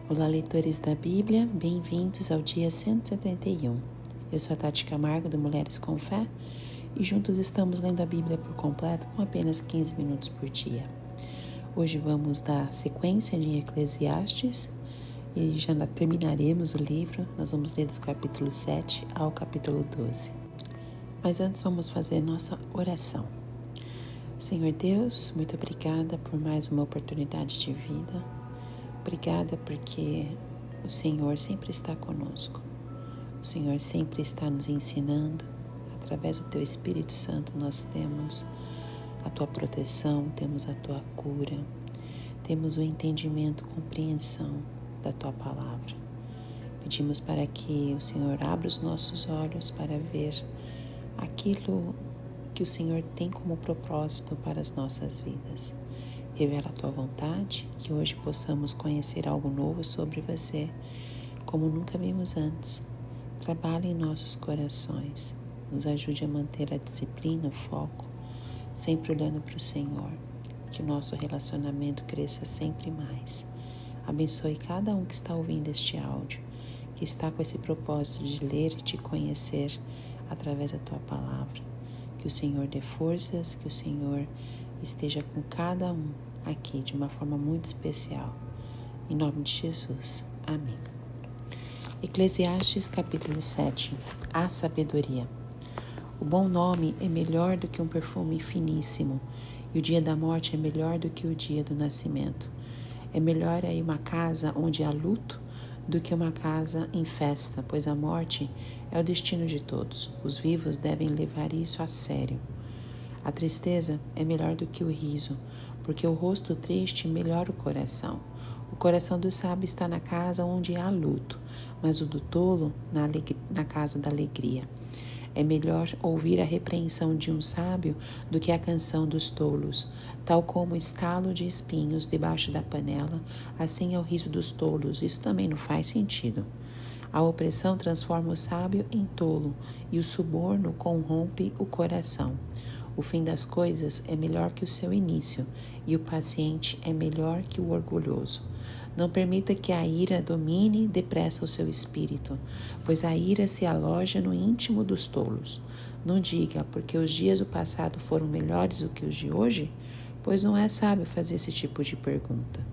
Olá, leitores da Bíblia, bem-vindos ao dia 171. Eu sou a Tati Camargo, do Mulheres com Fé, e juntos estamos lendo a Bíblia por completo com apenas 15 minutos por dia. Hoje vamos dar sequência em Eclesiastes e já terminaremos o livro. Nós vamos ler dos capítulos 7 ao capítulo 12. Mas antes vamos fazer nossa oração. Senhor Deus, muito obrigada por mais uma oportunidade de vida. Obrigada porque o Senhor sempre está conosco. O Senhor sempre está nos ensinando. Através do Teu Espírito Santo nós temos a Tua proteção, temos a Tua cura, temos o entendimento, compreensão da Tua palavra. Pedimos para que o Senhor abra os nossos olhos para ver aquilo que o Senhor tem como propósito para as nossas vidas. Revela a Tua vontade, que hoje possamos conhecer algo novo sobre Você, como nunca vimos antes. Trabalhe em nossos corações, nos ajude a manter a disciplina, o foco, sempre olhando para o Senhor, que o nosso relacionamento cresça sempre mais. Abençoe cada um que está ouvindo este áudio, que está com esse propósito de ler e te conhecer através da Tua palavra. Que o Senhor dê forças, que o Senhor esteja com cada um aqui de uma forma muito especial. Em nome de Jesus. Amém. Eclesiastes capítulo 7. A sabedoria. O bom nome é melhor do que um perfume finíssimo, e o dia da morte é melhor do que o dia do nascimento. É melhor aí uma casa onde há luto do que uma casa em festa, pois a morte é o destino de todos. Os vivos devem levar isso a sério. A tristeza é melhor do que o riso, porque o rosto triste melhora o coração. O coração do sábio está na casa onde há luto, mas o do tolo na casa da alegria. É melhor ouvir a repreensão de um sábio do que a canção dos tolos. Tal como o estalo de espinhos debaixo da panela, assim é o riso dos tolos. Isso também não faz sentido. A opressão transforma o sábio em tolo, e o suborno corrompe o coração. O fim das coisas é melhor que o seu início, e o paciente é melhor que o orgulhoso. Não permita que a ira domine depressa o seu espírito, pois a ira se aloja no íntimo dos tolos. Não diga, porque os dias do passado foram melhores do que os de hoje, pois não é sábio fazer esse tipo de pergunta.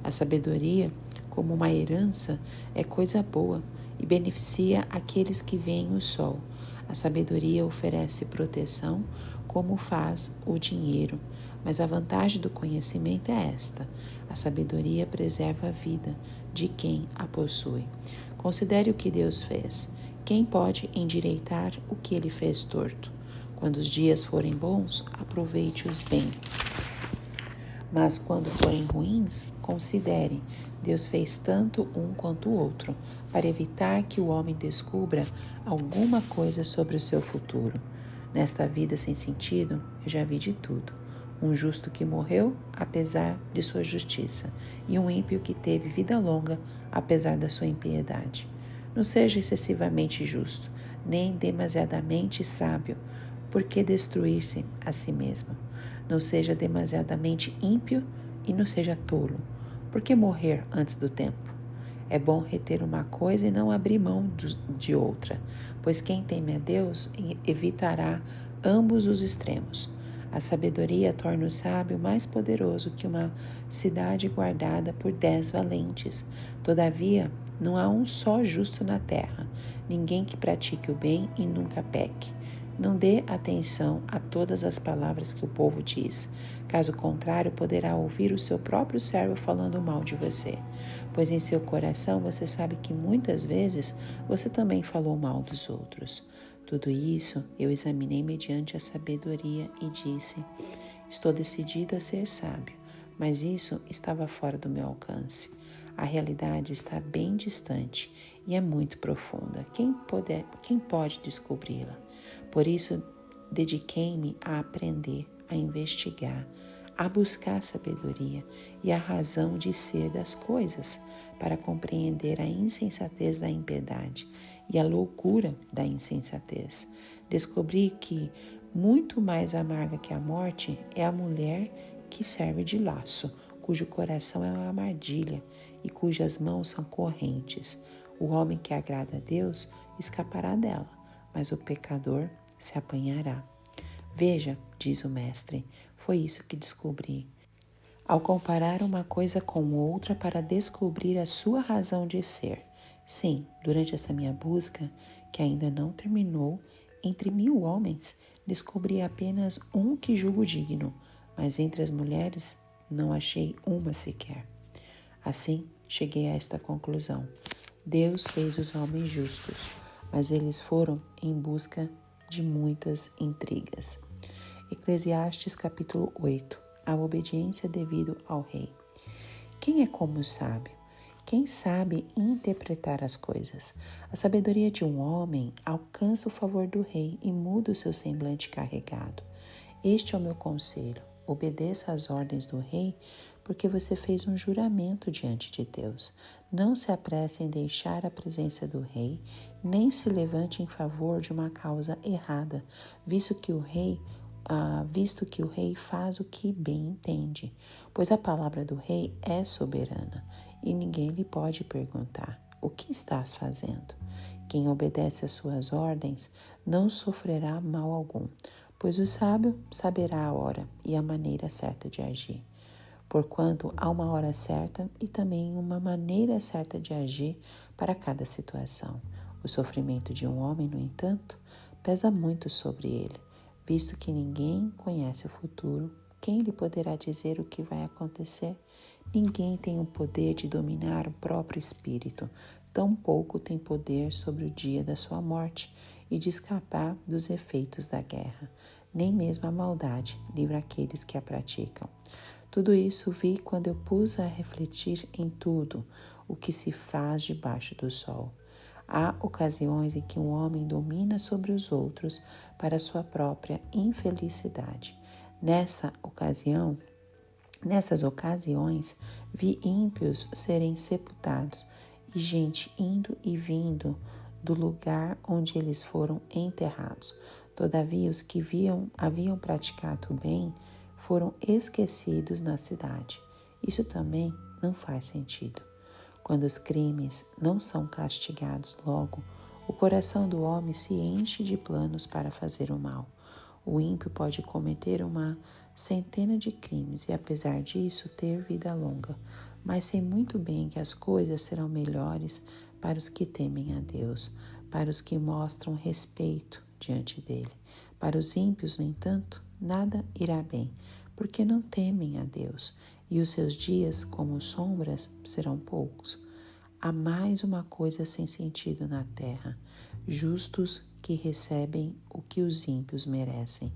A sabedoria, como uma herança, é coisa boa e beneficia aqueles que veem o sol. A sabedoria oferece proteção, como faz o dinheiro, mas a vantagem do conhecimento é esta: a sabedoria preserva a vida de quem a possui. Considere o que Deus fez. Quem pode endireitar o que Ele fez torto? Quando os dias forem bons, aproveite-os bem. Mas quando forem ruins, considere, Deus fez tanto um quanto o outro, para evitar que o homem descubra alguma coisa sobre o seu futuro. Nesta vida sem sentido, eu já vi de tudo. Um justo que morreu, apesar de sua justiça, e um ímpio que teve vida longa, apesar da sua impiedade. Não seja excessivamente justo, nem demasiadamente sábio, por que destruir-se a si mesmo? Não seja demasiadamente ímpio e não seja tolo. Por que morrer antes do tempo? É bom reter uma coisa e não abrir mão de outra, pois quem teme a Deus evitará ambos os extremos. A sabedoria torna o sábio mais poderoso que uma cidade guardada por 10 valentes. Todavia, não há um só justo na terra, ninguém que pratique o bem e nunca peque. Não dê atenção a todas as palavras que o povo diz. Caso contrário, poderá ouvir o seu próprio servo falando mal de você. Pois em seu coração você sabe que muitas vezes você também falou mal dos outros. Tudo isso eu examinei mediante a sabedoria e disse: estou decidido a ser sábio, mas isso estava fora do meu alcance. A realidade está bem distante e é muito profunda. Quem pode descobri-la? Por isso, dediquei-me a aprender, a investigar, a buscar sabedoria e a razão de ser das coisas, para compreender a insensatez da impiedade e a loucura da insensatez. Descobri que muito mais amarga que a morte é a mulher que serve de laço, cujo coração é uma armadilha, e cujas mãos são correntes. O homem que agrada a Deus escapará dela, mas o pecador se apanhará. Veja, diz o mestre, foi isso que descobri. Ao comparar uma coisa com outra para descobrir a sua razão de ser. Sim, durante essa minha busca, que ainda não terminou, entre 1000 homens, descobri apenas um que julgo digno, mas entre as mulheres não achei uma sequer. Assim, cheguei a esta conclusão. Deus fez os homens justos, mas eles foram em busca de muitas intrigas. Eclesiastes capítulo 8. A obediência devido ao rei. Quem é como o sábio? Quem sabe interpretar as coisas? A sabedoria de um homem alcança o favor do rei e muda o seu semblante carregado. Este é o meu conselho. Obedeça às ordens do rei, porque você fez um juramento diante de Deus. Não se apresse em deixar a presença do rei, nem se levante em favor de uma causa errada, visto que o rei faz o que bem entende, pois a palavra do rei é soberana e ninguém lhe pode perguntar: o que estás fazendo? Quem obedece às suas ordens não sofrerá mal algum, pois o sábio saberá a hora e a maneira certa de agir. Porquanto há uma hora certa e também uma maneira certa de agir para cada situação. O sofrimento de um homem, no entanto, pesa muito sobre ele, visto que ninguém conhece o futuro. Quem lhe poderá dizer o que vai acontecer? Ninguém tem o poder de dominar o próprio espírito, tampouco tem poder sobre o dia da sua morte e de escapar dos efeitos da guerra. Nem mesmo a maldade livra aqueles que a praticam. Tudo isso vi quando eu pus a refletir em tudo o que se faz debaixo do sol. Há ocasiões em que um homem domina sobre os outros para sua própria infelicidade. Nessas ocasiões, vi ímpios serem sepultados e gente indo e vindo do lugar onde eles foram enterrados. Todavia, os que haviam praticado o bem foram esquecidos na cidade. Isso também não faz sentido. Quando os crimes não são castigados logo, o coração do homem se enche de planos para fazer o mal. O ímpio pode cometer uma centena de crimes e, apesar disso, ter vida longa, mas sei muito bem que as coisas serão melhores para os que temem a Deus, para os que mostram respeito diante dele. Para os ímpios, no entanto, nada irá bem, porque não temem a Deus, e os seus dias, como sombras, serão poucos. Há mais uma coisa sem sentido na terra: justos que recebem o que os ímpios merecem,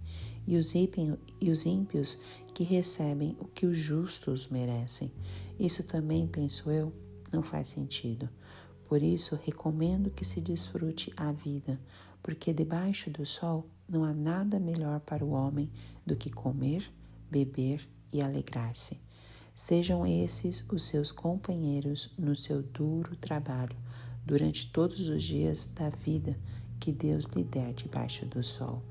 e os ímpios que recebem o que os justos merecem. Isso também, penso eu, não faz sentido. Por isso, recomendo que se desfrute a vida, porque debaixo do sol não há nada melhor para o homem do que comer, beber e alegrar-se. Sejam esses os seus companheiros no seu duro trabalho, durante todos os dias da vida que Deus lhe der debaixo do sol.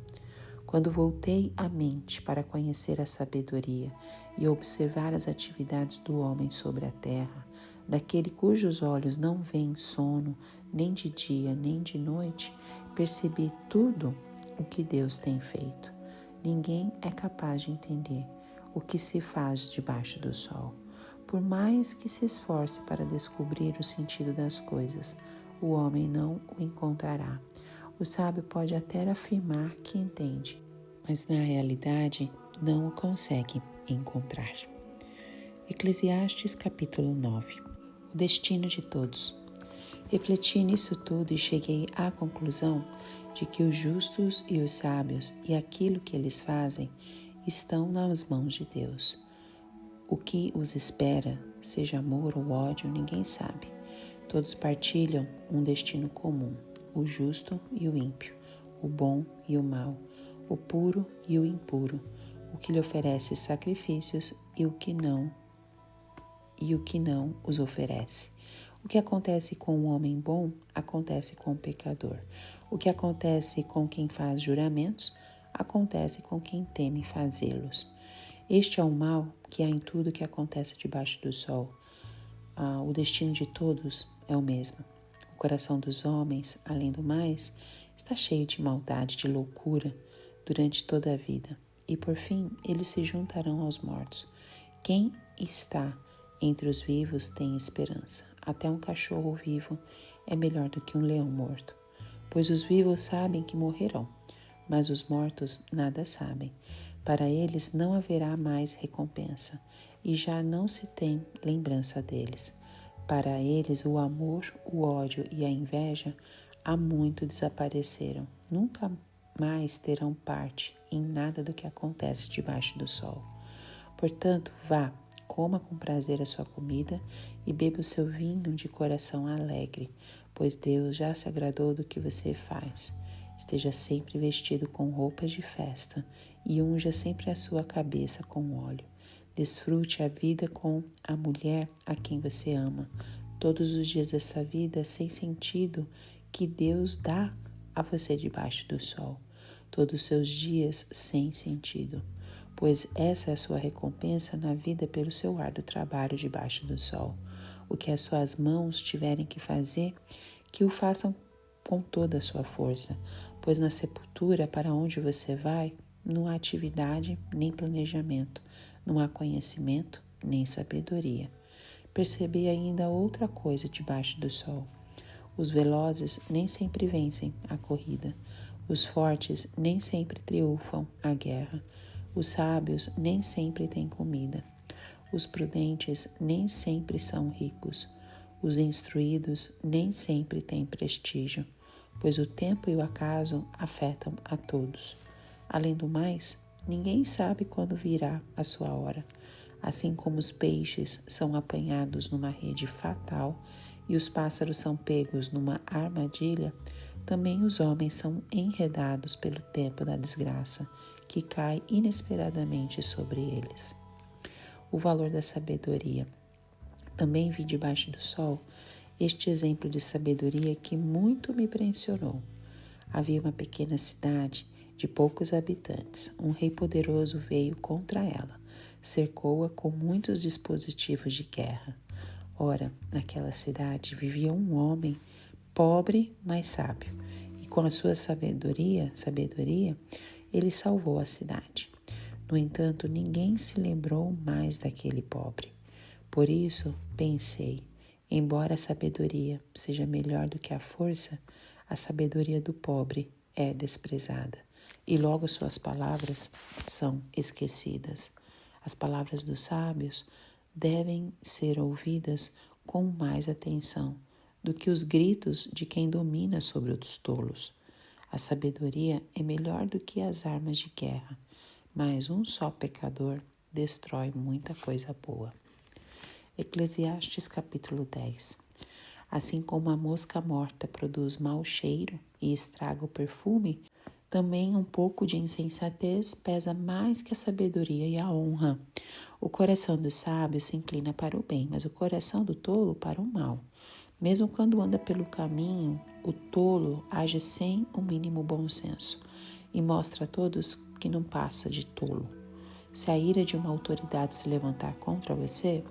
Quando voltei a mente para conhecer a sabedoria e observar as atividades do homem sobre a terra, daquele cujos olhos não veem sono, nem de dia nem de noite, percebi tudo o que Deus tem feito. Ninguém é capaz de entender o que se faz debaixo do sol. Por mais que se esforce para descobrir o sentido das coisas, o homem não o encontrará. O sábio pode até afirmar que entende, mas na realidade não o consegue encontrar. Eclesiastes capítulo 9. O destino de todos. Refleti nisso tudo e cheguei à conclusão de que os justos e os sábios e aquilo que eles fazem estão nas mãos de Deus. O que os espera, seja amor ou ódio, ninguém sabe. Todos partilham um destino comum: o justo e o ímpio, o bom e o mau, o puro e o impuro, o que lhe oferece sacrifícios e o que não os oferece. O que acontece com o homem bom, acontece com o pecador. O que acontece com quem faz juramentos, acontece com quem teme fazê-los. Este é o mal que há em tudo que acontece debaixo do sol. o destino de todos é o mesmo. O coração dos homens, além do mais, está cheio de maldade, de loucura durante toda a vida. E por fim, eles se juntarão aos mortos. Quem está entre os vivos tem esperança. Até um cachorro vivo é melhor do que um leão morto. Pois os vivos sabem que morrerão, mas os mortos nada sabem. Para eles não haverá mais recompensa, e já não se tem lembrança deles. Para eles o amor, o ódio e a inveja há muito desapareceram. Nunca mais terão parte em nada do que acontece debaixo do sol. Portanto, vá, coma com prazer a sua comida e beba o seu vinho de coração alegre, pois Deus já se agradou do que você faz. Esteja sempre vestido com roupas de festa e unja sempre a sua cabeça com óleo. Desfrute a vida com a mulher a quem você ama, todos os dias dessa vida sem sentido que Deus dá a você debaixo do sol. Todos os seus dias sem sentido, pois essa é a sua recompensa na vida pelo seu árduo trabalho debaixo do sol. O que as suas mãos tiverem que fazer, que o façam com toda a sua força, pois na sepultura para onde você vai, não há atividade nem planejamento, não há conhecimento nem sabedoria. Percebi ainda outra coisa debaixo do sol. Os velozes nem sempre vencem a corrida, os fortes nem sempre triunfam a guerra, os sábios nem sempre têm comida, os prudentes nem sempre são ricos, os instruídos nem sempre têm prestígio, pois o tempo e o acaso afetam a todos. Além do mais, ninguém sabe quando virá a sua hora. Assim como os peixes são apanhados numa rede fatal e os pássaros são pegos numa armadilha, também os homens são enredados pelo tempo da desgraça, que cai inesperadamente sobre eles. O valor da sabedoria. Também vi debaixo do sol este exemplo de sabedoria que muito me impressionou. Havia uma pequena cidade de poucos habitantes. Um rei poderoso veio contra ela, cercou-a com muitos dispositivos de guerra. Ora, naquela cidade vivia um homem pobre, mas sábio, e com a sua sabedoria, ele salvou a cidade. No entanto, ninguém se lembrou mais daquele pobre. Por isso, pensei, embora a sabedoria seja melhor do que a força, a sabedoria do pobre é desprezada, e logo suas palavras são esquecidas. As palavras dos sábios devem ser ouvidas com mais atenção do que os gritos de quem domina sobre os tolos. A sabedoria é melhor do que as armas de guerra, mas um só pecador destrói muita coisa boa. Eclesiastes capítulo 10. Assim como a mosca morta produz mau cheiro e estraga o perfume, também um pouco de insensatez pesa mais que a sabedoria e a honra. O coração do sábio se inclina para o bem, mas o coração do tolo para o mal. Mesmo quando anda pelo caminho, o tolo age sem o mínimo bom senso e mostra a todos que não passa de tolo. Se a ira de uma autoridade se levantar contra você,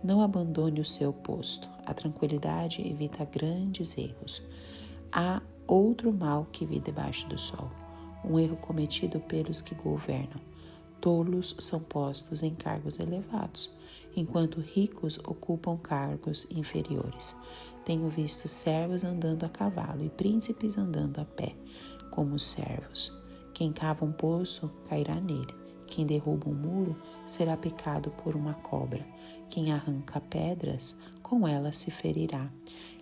não abandone o seu posto. A tranquilidade evita grandes erros. Há outro mal que vi debaixo do sol, um erro cometido pelos que governam. Tolos são postos em cargos elevados, enquanto ricos ocupam cargos inferiores. Tenho visto servos andando a cavalo e príncipes andando a pé, como servos. Quem cava um poço cairá nele. Quem derruba um muro será picado por uma cobra. Quem arranca pedras, com ela se ferirá.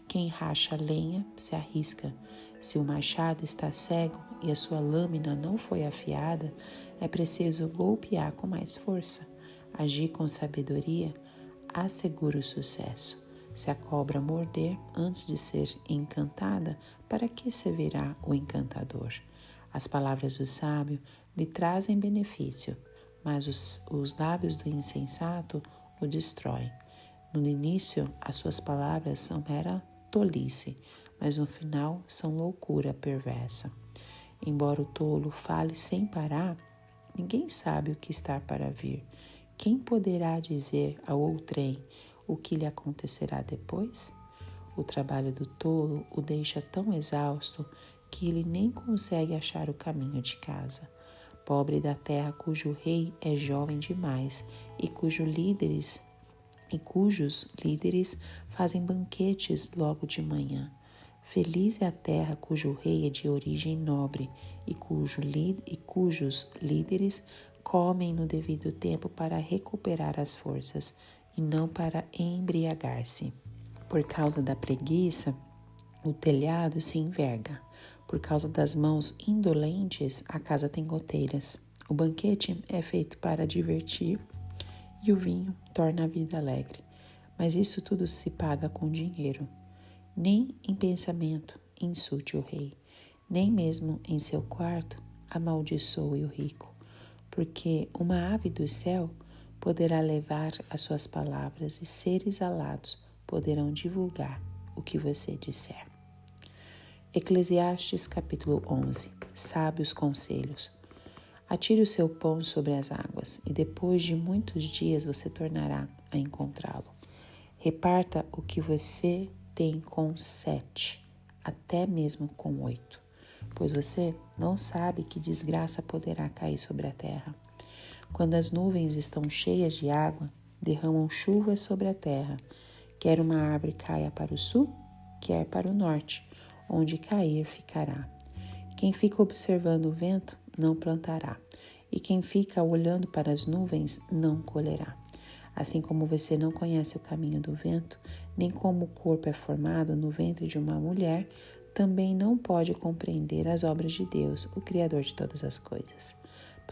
Quem racha lenha se arrisca. Se o machado está cego e a sua lâmina não foi afiada, é preciso golpear com mais força. Agir com sabedoria assegura o sucesso. Se a cobra morder antes de ser encantada, para que servirá o encantador? As palavras do sábio lhe trazem benefício, mas os lábios do insensato o destroem. No início, as suas palavras são mera tolice, mas no final são loucura perversa. Embora o tolo fale sem parar, ninguém sabe o que está para vir. Quem poderá dizer ao outrem, o que lhe acontecerá depois? O trabalho do tolo o deixa tão exausto que ele nem consegue achar o caminho de casa. Pobre da terra cujo rei é jovem demais e cujos líderes fazem banquetes logo de manhã. Feliz é a terra cujo rei é de origem nobre e cujos líderes comem no devido tempo para recuperar as forças e não para embriagar-se. Por causa da preguiça, o telhado se enverga. Por causa das mãos indolentes, a casa tem goteiras. O banquete é feito para divertir e o vinho torna a vida alegre. Mas isso tudo se paga com dinheiro. Nem em pensamento insulte o rei, nem mesmo em seu quarto amaldiçoe o rico, porque uma ave do céu poderá levar as suas palavras e seres alados poderão divulgar o que você disser. Eclesiastes capítulo 11. Sábios conselhos. Atire o seu pão sobre as águas e depois de muitos dias você tornará a encontrá-lo. Reparta o que você tem com 7, até mesmo com 8, pois você não sabe que desgraça poderá cair sobre a terra. Quando as nuvens estão cheias de água, derramam chuvas sobre a terra. Quer uma árvore caia para o sul, quer para o norte, onde cair ficará. Quem fica observando o vento não plantará, e quem fica olhando para as nuvens não colherá. Assim como você não conhece o caminho do vento, nem como o corpo é formado no ventre de uma mulher, também não pode compreender as obras de Deus, o Criador de todas as coisas.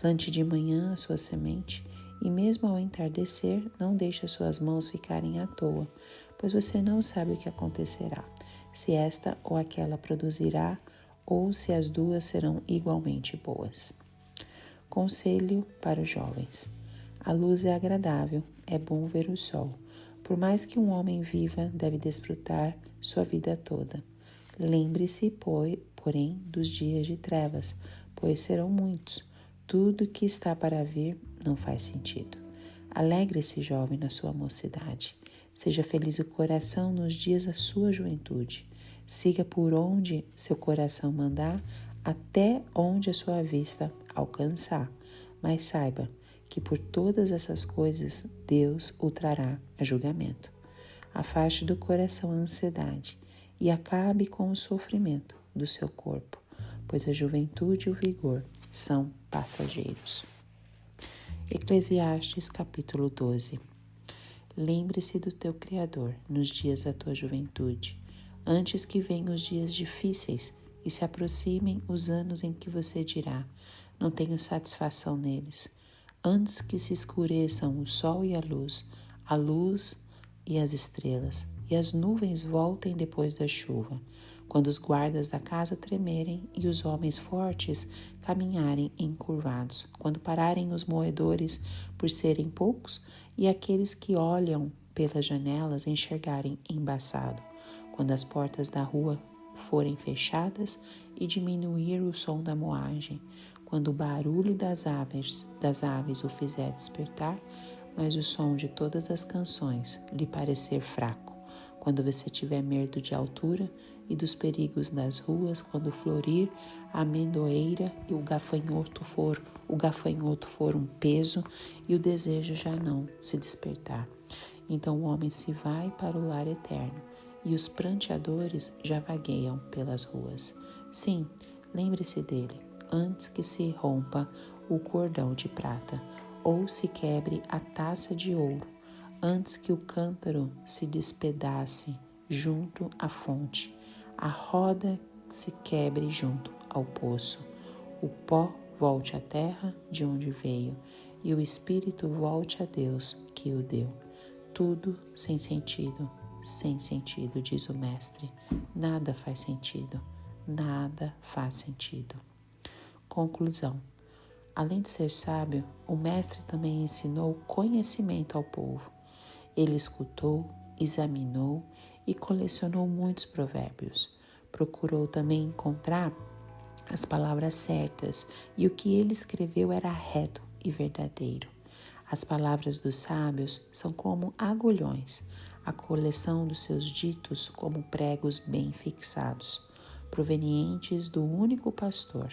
Plante de manhã a sua semente, e mesmo ao entardecer, não deixe as suas mãos ficarem à toa, pois você não sabe o que acontecerá, se esta ou aquela produzirá, ou se as duas serão igualmente boas. Conselho para os jovens. A luz é agradável, é bom ver o sol. Por mais que um homem viva, deve desfrutar sua vida toda. Lembre-se, porém, dos dias de trevas, pois serão muitos. Tudo que está para vir não faz sentido. Alegre-se, jovem, na sua mocidade. Seja feliz o coração nos dias da sua juventude. Siga por onde seu coração mandar, até onde a sua vista alcançar. Mas saiba que por todas essas coisas Deus o trará a julgamento. Afaste do coração a ansiedade e acabe com o sofrimento do seu corpo, pois a juventude e o vigor são passageiros. Eclesiastes capítulo 12. Lembre-se do teu Criador nos dias da tua juventude, antes que venham os dias difíceis e se aproximem os anos em que você dirá: não tenho satisfação neles. Antes que se escureçam o sol e a luz e as estrelas, e as nuvens voltem depois da chuva, quando os guardas da casa tremerem e os homens fortes caminharem encurvados, quando pararem os moedores por serem poucos e aqueles que olham pelas janelas enxergarem embaçado, quando as portas da rua forem fechadas e diminuir o som da moagem, quando o barulho das aves o fizer despertar, mas o som de todas as canções lhe parecer fraco, quando você tiver medo de altura e dos perigos das ruas, quando florir a amendoeira e o gafanhoto for um peso e o desejo já não se despertar. Então o homem se vai para o lar eterno e os pranteadores já vagueiam pelas ruas. Sim, lembre-se dele antes que se rompa o cordão de prata ou se quebre a taça de ouro, antes que o cântaro se despedace junto à fonte, a roda se quebre junto ao poço, o pó volte à terra de onde veio e o espírito volte a Deus que o deu. Tudo sem sentido, diz o mestre. Nada faz sentido, nada faz sentido. Conclusão. Além de ser sábio, o mestre também ensinou conhecimento ao povo. Ele escutou, examinou e colecionou muitos provérbios. Procurou também encontrar as palavras certas e o que ele escreveu era reto e verdadeiro. As palavras dos sábios são como agulhões, a coleção dos seus ditos como pregos bem fixados, provenientes do único pastor.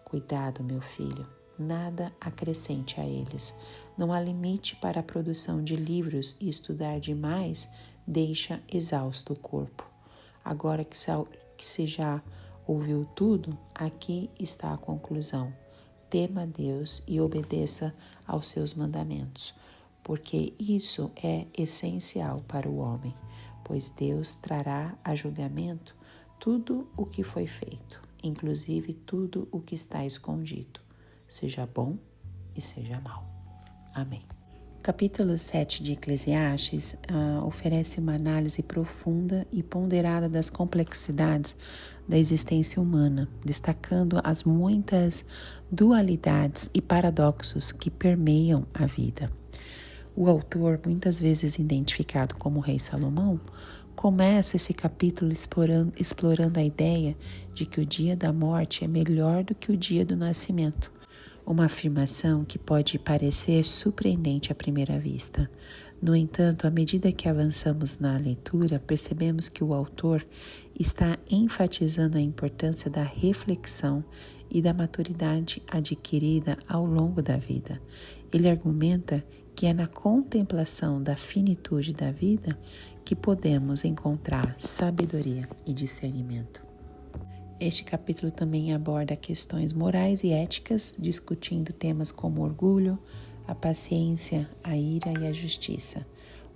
Cuidado, meu filho, nada acrescente a eles. Não há limite para a produção de livros e estudar demais deixa exausto o corpo. Agora que se já ouviu tudo, aqui está a conclusão. Tema a Deus e obedeça aos seus mandamentos, porque isso é essencial para o homem, pois Deus trará a julgamento tudo o que foi feito, inclusive tudo o que está escondido, seja bom e seja mal. Amém. O capítulo 7 de Eclesiastes oferece uma análise profunda e ponderada das complexidades da existência humana, destacando as muitas dualidades e paradoxos que permeiam a vida. O autor, muitas vezes identificado como Rei Salomão, começa esse capítulo explorando a ideia de que o dia da morte é melhor do que o dia do nascimento. Uma afirmação que pode parecer surpreendente à primeira vista. No entanto, à medida que avançamos na leitura, percebemos que o autor está enfatizando a importância da reflexão e da maturidade adquirida ao longo da vida. Ele argumenta que é na contemplação da finitude da vida que podemos encontrar sabedoria e discernimento. Este capítulo também aborda questões morais e éticas, discutindo temas como orgulho, a paciência, a ira e a justiça.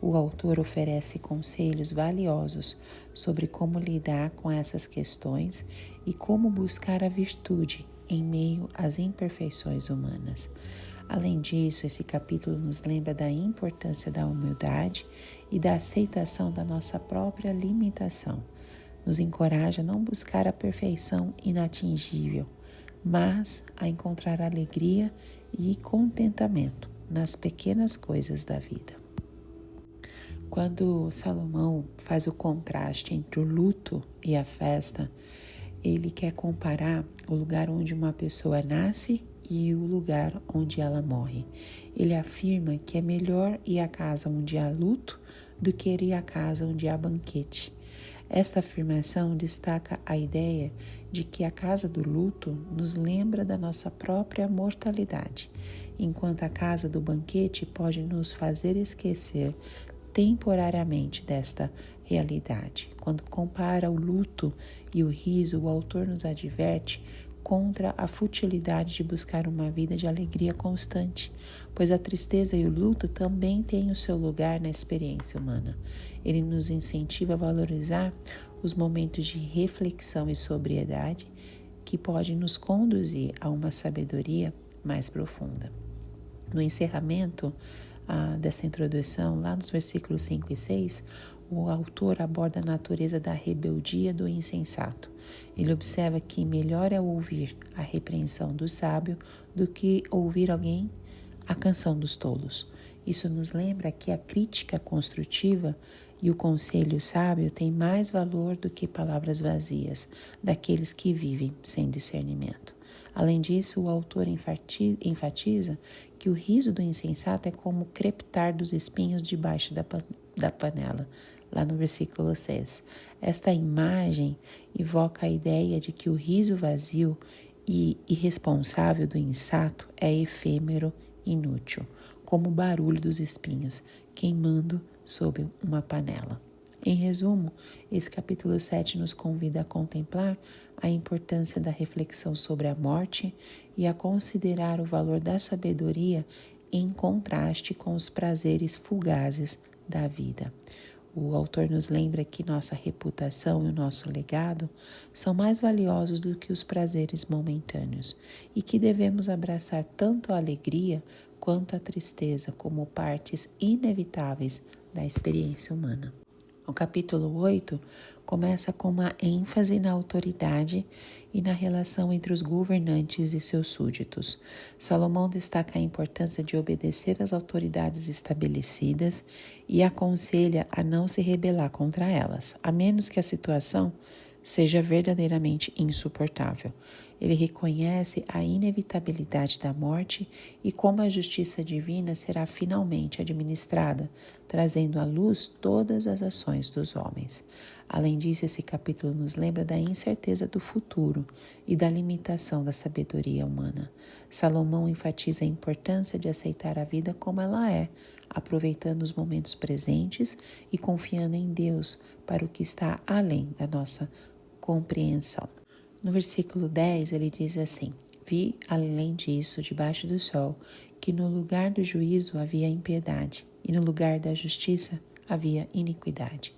O autor oferece conselhos valiosos sobre como lidar com essas questões e como buscar a virtude em meio às imperfeições humanas. Além disso, esse capítulo nos lembra da importância da humildade e da aceitação da nossa própria limitação. Nos encoraja a não buscar a perfeição inatingível, mas a encontrar alegria e contentamento nas pequenas coisas da vida. Quando Salomão faz o contraste entre o luto e a festa, ele quer comparar o lugar onde uma pessoa nasce e o lugar onde ela morre. Ele afirma que é melhor ir à casa onde há luto do que ir à casa onde há banquete. Esta afirmação destaca a ideia de que a casa do luto nos lembra da nossa própria mortalidade, enquanto a casa do banquete pode nos fazer esquecer temporariamente desta realidade. Quando compara o luto e o riso, o autor nos adverte contra a futilidade de buscar uma vida de alegria constante, pois a tristeza e o luto também têm o seu lugar na experiência humana. Ele nos incentiva a valorizar os momentos de reflexão e sobriedade que podem nos conduzir a uma sabedoria mais profunda. No encerramento dessa introdução, lá nos versículos 5 e 6, o autor aborda a natureza da rebeldia do insensato. Ele observa que melhor é ouvir a repreensão do sábio do que ouvir a canção dos tolos. Isso nos lembra que a crítica construtiva e o conselho sábio têm mais valor do que palavras vazias daqueles que vivem sem discernimento. Além disso, o autor enfatiza que o riso do insensato é como o crepitar dos espinhos debaixo da panela, lá no versículo 6. Esta imagem evoca a ideia de que o riso vazio e irresponsável do insato é efêmero e inútil, como o barulho dos espinhos queimando sob uma panela. Em resumo, esse capítulo 7 nos convida a contemplar a importância da reflexão sobre a morte e a considerar o valor da sabedoria em contraste com os prazeres fugazes da vida. O autor nos lembra que nossa reputação e o nosso legado são mais valiosos do que os prazeres momentâneos e que devemos abraçar tanto a alegria quanto a tristeza como partes inevitáveis da experiência humana. O capítulo 8 começa com uma ênfase na autoridade e na relação entre os governantes e seus súditos. Salomão destaca a importância de obedecer às autoridades estabelecidas e aconselha a não se rebelar contra elas, a menos que a situação seja verdadeiramente insuportável. Ele reconhece a inevitabilidade da morte e como a justiça divina será finalmente administrada, trazendo à luz todas as ações dos homens. Além disso, esse capítulo nos lembra da incerteza do futuro e da limitação da sabedoria humana. Salomão enfatiza a importância de aceitar a vida como ela é, aproveitando os momentos presentes e confiando em Deus para o que está além da nossa compreensão. No versículo 10, ele diz assim: Vi, além disso, debaixo do sol, que no lugar do juízo havia impiedade, e no lugar da justiça havia iniquidade.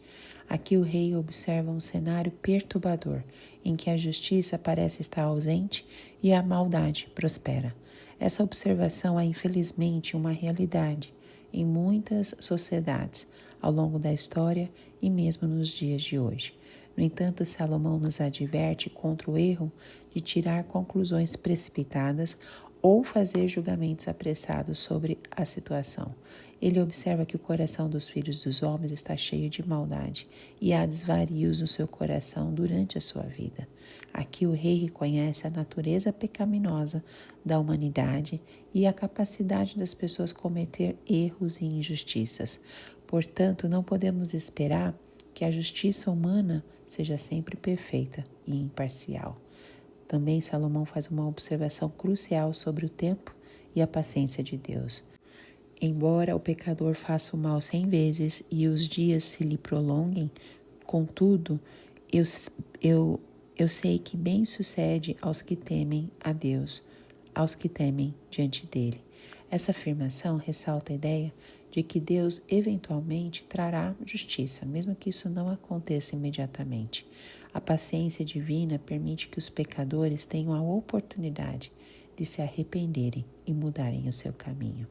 Aqui o rei observa um cenário perturbador, em que a justiça parece estar ausente e a maldade prospera. Essa observação é, infelizmente, uma realidade em muitas sociedades ao longo da história e mesmo nos dias de hoje. No entanto, Salomão nos adverte contra o erro de tirar conclusões precipitadas ou fazer julgamentos apressados sobre a situação. Ele observa que o coração dos filhos dos homens está cheio de maldade e há desvarios no seu coração durante a sua vida. Aqui o rei reconhece a natureza pecaminosa da humanidade e a capacidade das pessoas cometer erros e injustiças. Portanto, não podemos esperar que a justiça humana seja sempre perfeita e imparcial. Também Salomão faz uma observação crucial sobre o tempo e a paciência de Deus. Embora o pecador faça o mal 100 vezes e os dias se lhe prolonguem, contudo, eu sei que bem sucede aos que temem a Deus, aos que temem diante dele. Essa afirmação ressalta a ideia de que Deus eventualmente trará justiça, mesmo que isso não aconteça imediatamente. A paciência divina permite que os pecadores tenham a oportunidade de se arrependerem e mudarem o seu caminho.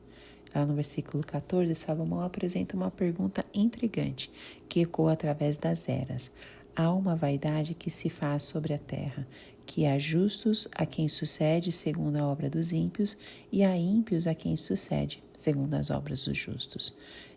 Lá no versículo 14, Salomão apresenta uma pergunta intrigante que ecoa através das eras. Há uma vaidade que se faz sobre a terra, que há justos a quem sucede segundo a obra dos ímpios e há ímpios a quem sucede segundo as obras dos justos.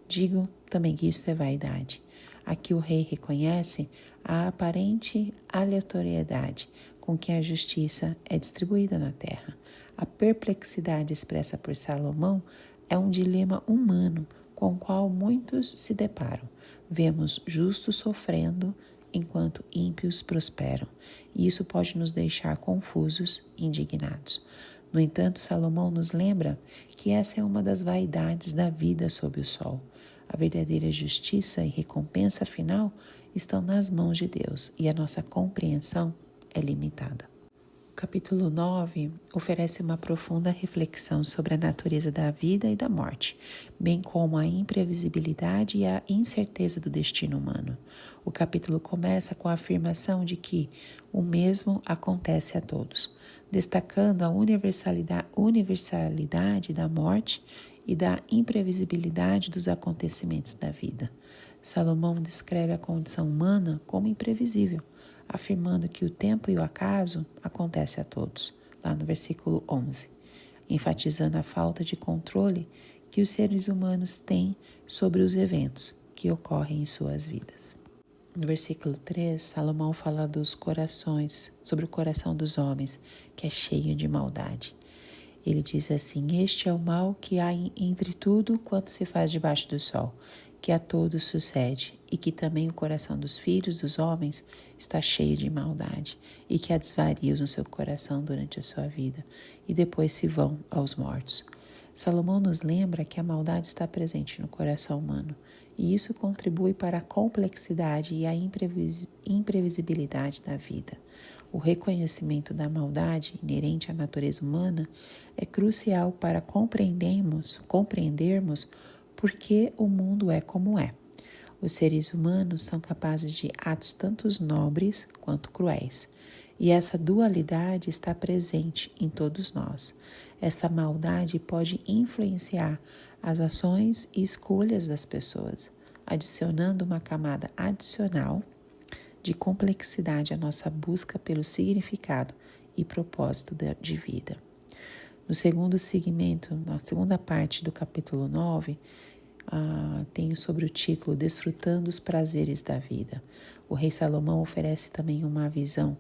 Digo também que isto é vaidade. Aqui o rei reconhece a aparente aleatoriedade com que a justiça é distribuída na terra. A perplexidade expressa por Salomão é um dilema humano com o qual muitos se deparam. Vemos justos sofrendo enquanto ímpios prosperam, e isso pode nos deixar confusos e indignados. No entanto, Salomão nos lembra que essa é uma das vaidades da vida sob o sol. A verdadeira justiça e recompensa final estão nas mãos de Deus e a nossa compreensão é limitada. O capítulo 9 oferece uma profunda reflexão sobre a natureza da vida e da morte, bem como a imprevisibilidade e a incerteza do destino humano. O capítulo começa com a afirmação de que o mesmo acontece a todos, destacando a universalidade da morte e da imprevisibilidade dos acontecimentos da vida. Salomão descreve a condição humana como imprevisível, afirmando que o tempo e o acaso acontecem a todos, lá no versículo 11, enfatizando a falta de controle que os seres humanos têm sobre os eventos que ocorrem em suas vidas. No versículo 3, Salomão fala dos corações, sobre o coração dos homens, que é cheio de maldade. Ele diz assim: este é o mal que há entre tudo quanto se faz debaixo do sol, que a todos sucede, e que também o coração dos filhos dos homens está cheio de maldade, e que há desvarios no seu coração durante a sua vida, e depois se vão aos mortos. Salomão nos lembra que a maldade está presente no coração humano, e isso contribui para a complexidade e a imprevisibilidade da vida. O reconhecimento da maldade inerente à natureza humana é crucial para compreendermos por que o mundo é como é. Os seres humanos são capazes de atos tanto nobres quanto cruéis, e essa dualidade está presente em todos nós. Essa maldade pode influenciar as ações e escolhas das pessoas, adicionando uma camada adicional de complexidade à nossa busca pelo significado e propósito de vida. No segundo segmento, na segunda parte do capítulo 9, tenho sobre o título Desfrutando os Prazeres da Vida. O rei Salomão oferece também uma visão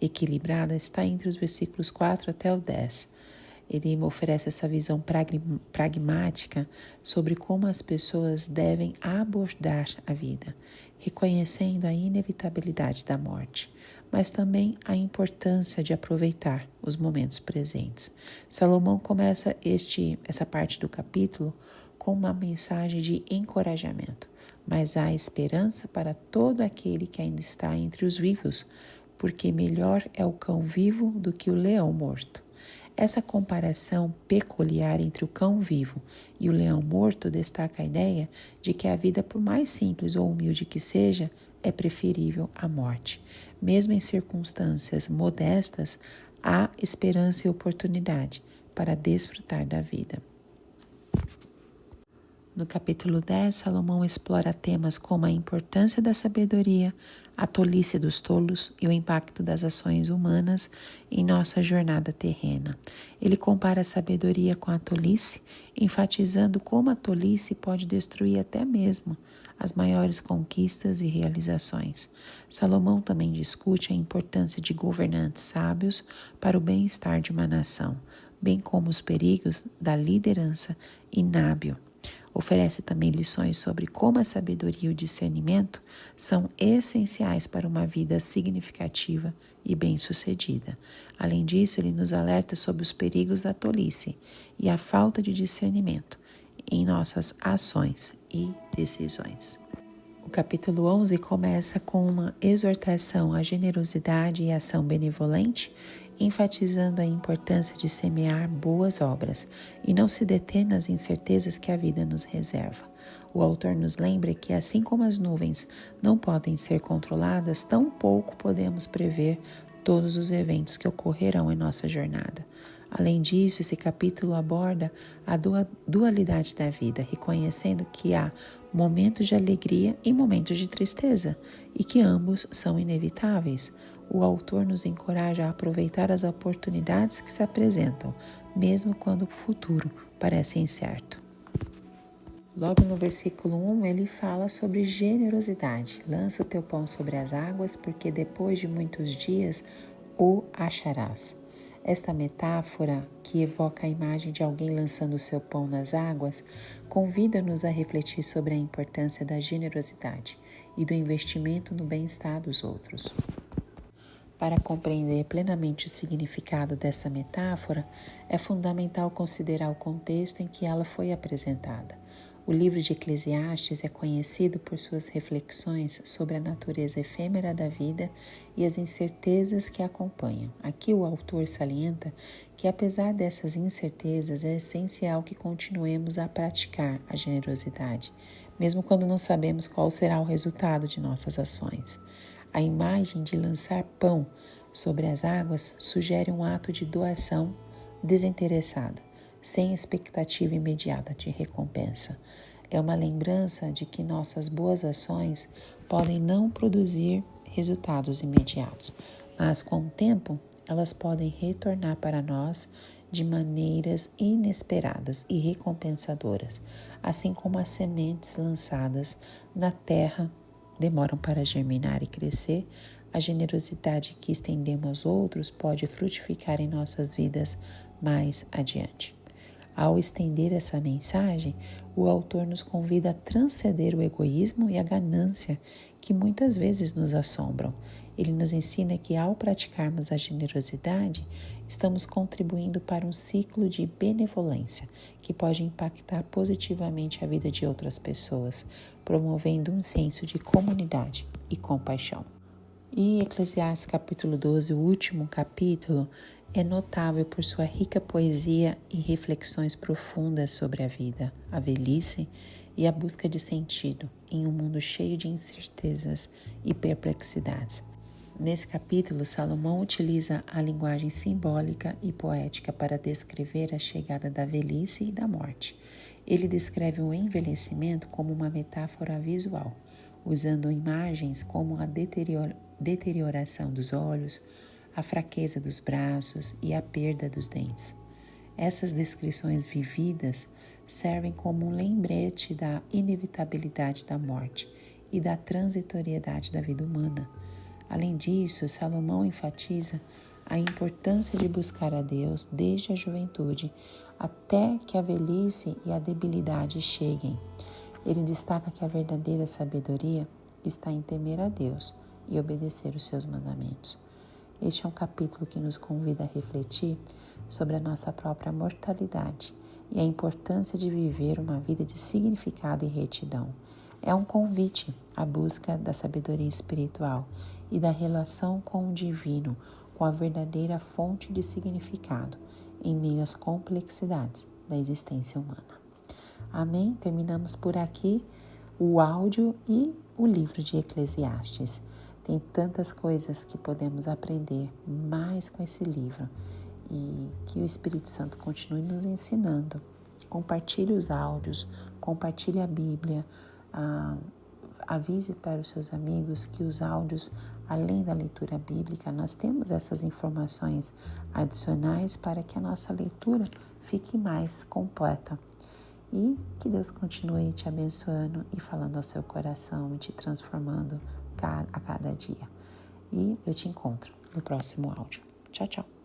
equilibrada, está entre os versículos 4 até o 10. Ele oferece essa visão pragmática sobre como as pessoas devem abordar a vida, reconhecendo a inevitabilidade da morte, mas também a importância de aproveitar os momentos presentes. Salomão começa essa parte do capítulo com uma mensagem de encorajamento, mas há esperança para todo aquele que ainda está entre os vivos, porque melhor é o cão vivo do que o leão morto. Essa comparação peculiar entre o cão vivo e o leão morto destaca a ideia de que a vida, por mais simples ou humilde que seja, é preferível à morte. Mesmo em circunstâncias modestas, há esperança e oportunidade para desfrutar da vida. No capítulo 10, Salomão explora temas como a importância da sabedoria, a tolice dos tolos e o impacto das ações humanas em nossa jornada terrena. Ele compara a sabedoria com a tolice, enfatizando como a tolice pode destruir até mesmo as maiores conquistas e realizações. Salomão também discute a importância de governantes sábios para o bem-estar de uma nação, bem como os perigos da liderança inábil. Oferece também lições sobre como a sabedoria e o discernimento são essenciais para uma vida significativa e bem-sucedida. Além disso, ele nos alerta sobre os perigos da tolice e a falta de discernimento em nossas ações e decisões. O capítulo 11 começa com uma exortação à generosidade e ação benevolente, enfatizando a importância de semear boas obras e não se deter nas incertezas que a vida nos reserva. O autor nos lembra que, assim como as nuvens não podem ser controladas, tampouco podemos prever todos os eventos que ocorrerão em nossa jornada. Além disso, esse capítulo aborda a dualidade da vida, reconhecendo que há momentos de alegria e momentos de tristeza, e que ambos são inevitáveis. O autor nos encoraja a aproveitar as oportunidades que se apresentam, mesmo quando o futuro parece incerto. Logo no versículo 1, ele fala sobre generosidade. Lança o teu pão sobre as águas, porque depois de muitos dias o acharás. Esta metáfora, que evoca a imagem de alguém lançando o seu pão nas águas, convida-nos a refletir sobre a importância da generosidade e do investimento no bem-estar dos outros. Para compreender plenamente o significado dessa metáfora, é fundamental considerar o contexto em que ela foi apresentada. O livro de Eclesiastes é conhecido por suas reflexões sobre a natureza efêmera da vida e as incertezas que a acompanham. Aqui o autor salienta que, apesar dessas incertezas, é essencial que continuemos a praticar a generosidade, mesmo quando não sabemos qual será o resultado de nossas ações. A imagem de lançar pão sobre as águas sugere um ato de doação desinteressada, sem expectativa imediata de recompensa. É uma lembrança de que nossas boas ações podem não produzir resultados imediatos, mas com o tempo elas podem retornar para nós de maneiras inesperadas e recompensadoras, assim como as sementes lançadas na terra demoram para germinar e crescer. A generosidade que estendemos aos outros pode frutificar em nossas vidas mais adiante. Ao estender essa mensagem, o autor nos convida a transcender o egoísmo e a ganância que muitas vezes nos assombram. Ele nos ensina que, ao praticarmos a generosidade, estamos contribuindo para um ciclo de benevolência que pode impactar positivamente a vida de outras pessoas, promovendo um senso de comunidade e compaixão. E Eclesiastes capítulo 12, o último capítulo, é notável por sua rica poesia e reflexões profundas sobre a vida, a velhice e a busca de sentido em um mundo cheio de incertezas e perplexidades. Nesse capítulo, Salomão utiliza a linguagem simbólica e poética para descrever a chegada da velhice e da morte. Ele descreve o envelhecimento como uma metáfora visual, usando imagens como a deterioração dos olhos, a fraqueza dos braços e a perda dos dentes. Essas descrições vividas servem como um lembrete da inevitabilidade da morte e da transitoriedade da vida humana. Além disso, Salomão enfatiza a importância de buscar a Deus desde a juventude até que a velhice e a debilidade cheguem. Ele destaca que a verdadeira sabedoria está em temer a Deus e obedecer os seus mandamentos. Este é um capítulo que nos convida a refletir sobre a nossa própria mortalidade e a importância de viver uma vida de significado e retidão. É um convite à busca da sabedoria espiritual e da relação com o divino, com a verdadeira fonte de significado em meio às complexidades da existência humana. Amém? Terminamos por aqui o áudio e o livro de Eclesiastes. Tem tantas coisas que podemos aprender mais com esse livro e que o Espírito Santo continue nos ensinando. Compartilhe os áudios, compartilhe a Bíblia, avise para os seus amigos que os áudios, além da leitura bíblica, nós temos essas informações adicionais para que a nossa leitura fique mais completa. E que Deus continue te abençoando e falando ao seu coração e te transformando a cada dia. E eu te encontro no próximo áudio. Tchau, tchau.